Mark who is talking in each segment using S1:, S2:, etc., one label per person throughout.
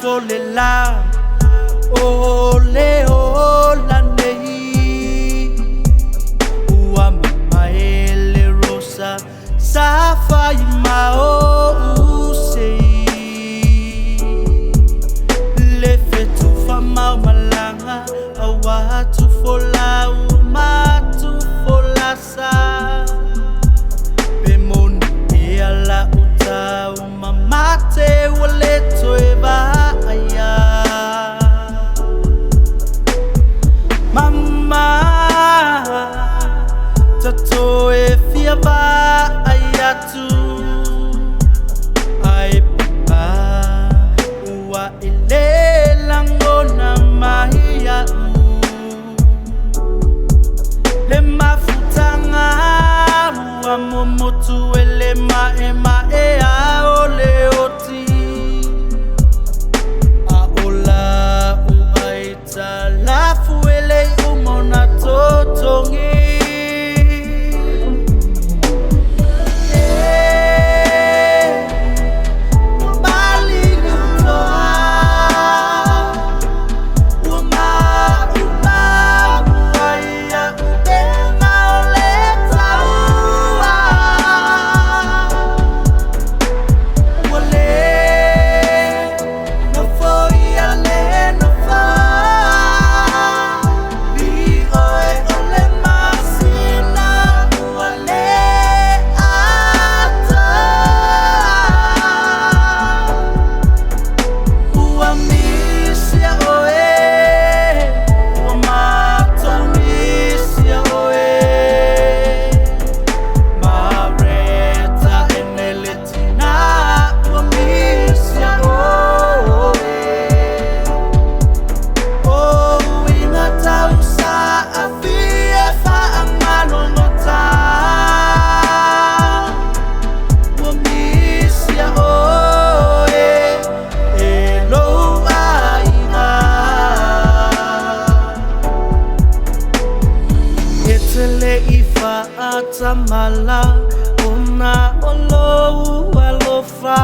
S1: folela ole ola nei ua mamaele rosa safai mao usei le fetu famau malanga awatu fola umatu folasa bemoni eala utau mamate waleto eba aya mama tato e fiaba ayatu ai papa ua ile langona mahia le mafutanga ua momotu ele ma e a ole oti a ola u aita lafu ele umona totongi Atamala ona olo alofa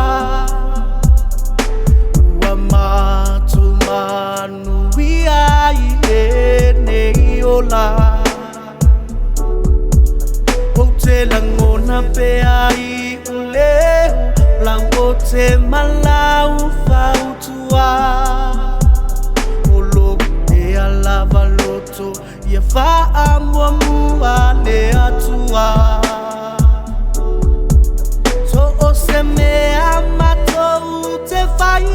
S1: wa matumanu wia ine ola ote langona pe ai ule langote malau fautua olo e alava loto ia fa amua mua le atua so o se me amato te fai e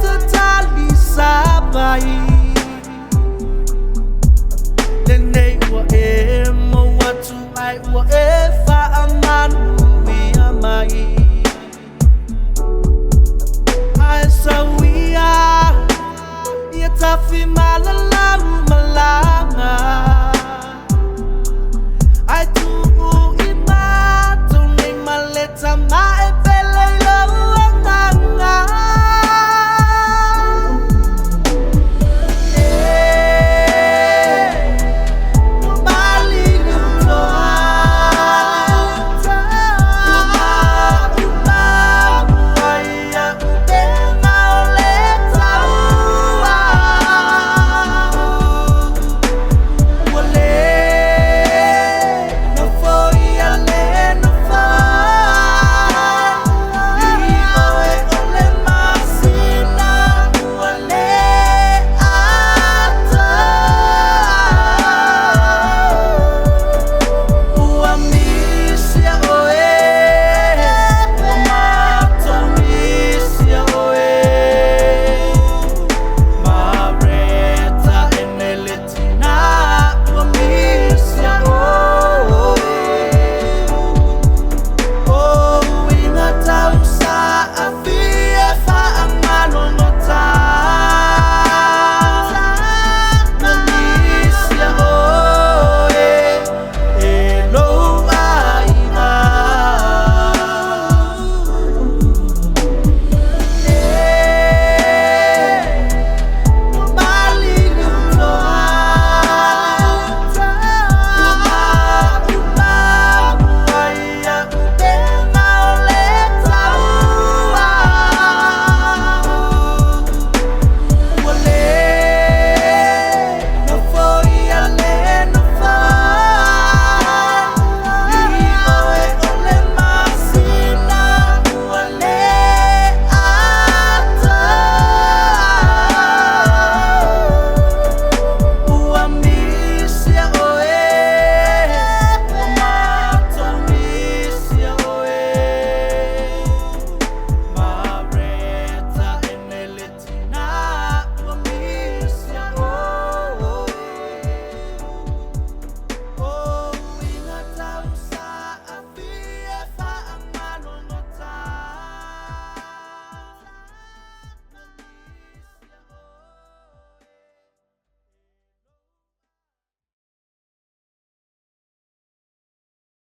S1: te tali sabai le nei wa e mo watu ai wa e fa amanu ia mai ai sawia ia tafi malala malanga